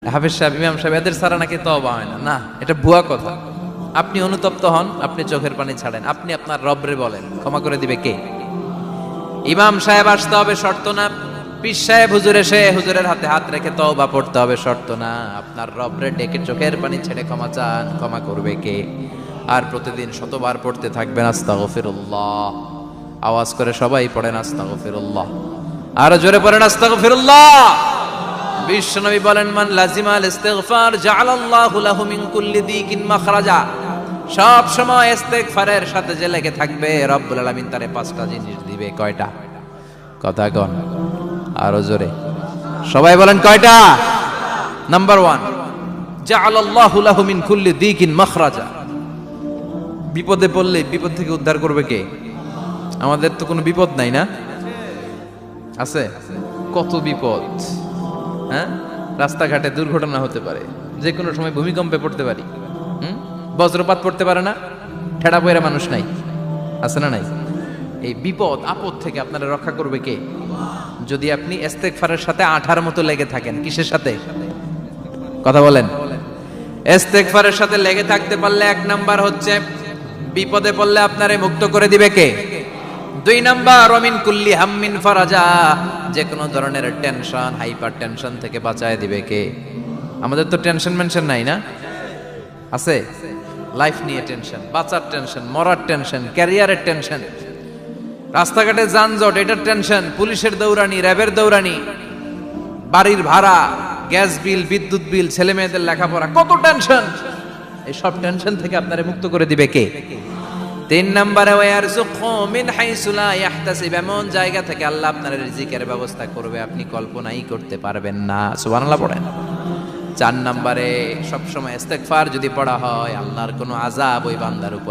হাফেজ সাহেব, ইমাম সাহেব এদের ছাড়া নাকি তওবা হয় না। না, এটা ভুয়া কথা। আপনি অনুতপ্ত হন, আপনি চোখের পানি ছাড়েন, আপনি আপনার রবরে বলেন, ক্ষমা করে দিবে কে? ইমাম সাহেব আসতে হবে শর্ত না, পীর সাহেব হুজুর এসে হুজুরের হাতে হাত রেখে তওবা পড়তে হবে শর্ত না। আপনার রবরে ডেকে চোখের পানি ছেড়ে ক্ষমা চান, ক্ষমা করবে কে? আর প্রতিদিন শতবার পড়তে থাকবেন আস্তাগফিরুল্লাহ। আওয়াজ করে সবাই পড়েন আস্তাগফিরুল্লাহ, আরো জোরে পড়েন আস্তাগফিরুল্লাহ। বিশ্বনবী বলেন, মান লাজিমাল ইস্তিগফার জাআলাল্লাহু লাহু মিন কুল্লি দিকিন মাখরাজা। সব সময় ইস্তিগফারের সাথে যে লেগে থাকবে, রব্বুল আলামিন তারে পাঁচটা জিনিস দিবে। কয়টা? কথা কোন, আরো জোরে সবাই বলেন কয়টা? নাম্বার 1, জাআলাল্লাহু লাহু মিন কুল্লি দিকিন মাখরাজা। বিপদে পড়লে বিপদ থেকে উদ্ধার করবে কে? আমাদের তো কোনো বিপদ নাই না? আছে? কত বিপদ। হ্যাঁ, রাস্তাঘাটে দুর্ঘটনা হতে পারে, যে কোনো সময় ভূমিকম্পে পড়তে পারি, বজ্রপাত পড়তে পারে না, ঠেড়া পয়রা মানুষ নাই, আছে না নাই? এই বিপদ আপদ থেকে আপনারা রক্ষা করবে কে? যদি আপনি ইস্তেগফারের সাথে আঠার মতো লেগে থাকেন। কিসের সাথে? কথা বলেন। ইস্তেগফারের সাথে লেগে থাকতে পারলে 1 নাম্বার হচ্ছে বিপদে পড়লে আপনারে মুক্ত করে দিবে কে? 2 নাম্বার ওমিন কুল্লি হাম্মিন ফারাজা, যে কোনো ধরনের টেনশন, হাইপার টেনশন থেকে বাঁচায় দিবে কে? আমাদের তো টেনশন মেনশন নাই না? আছে? লাইফ নিয়ে টেনশন, বাঁচার টেনশন, মরার টেনশন, ক্যারিয়ারের টেনশন, রাস্তাঘাটে যানজট এটার টেনশন, পুলিশের দৌড়ানি, র্যাবের দৌড়ানি, বাড়ির ভাড়া, গ্যাস বিল, বিদ্যুৎ বিল, ছেলে মেয়েদের লেখাপড়া, কত টেনশন। এই সব টেনশন থেকে আপনারে মুক্ত করে দিবে কে? 3 নম্বরে ওয়ারযুকহু মিন হাইসু লা ইয়াহতাসিব, এমন জায়গা থেকে আল্লাহ আপনার রিজিকের ব্যবস্থা করবে আপনি কল্পনাই করতে পারবেন না। সুবহানাল্লাহ পড়েন। 4 নম্বরে সবসময় ইস্তেগফার যদি পড়া হয়, আল্লাহর কোনো আযাব ওই বান্দার উপর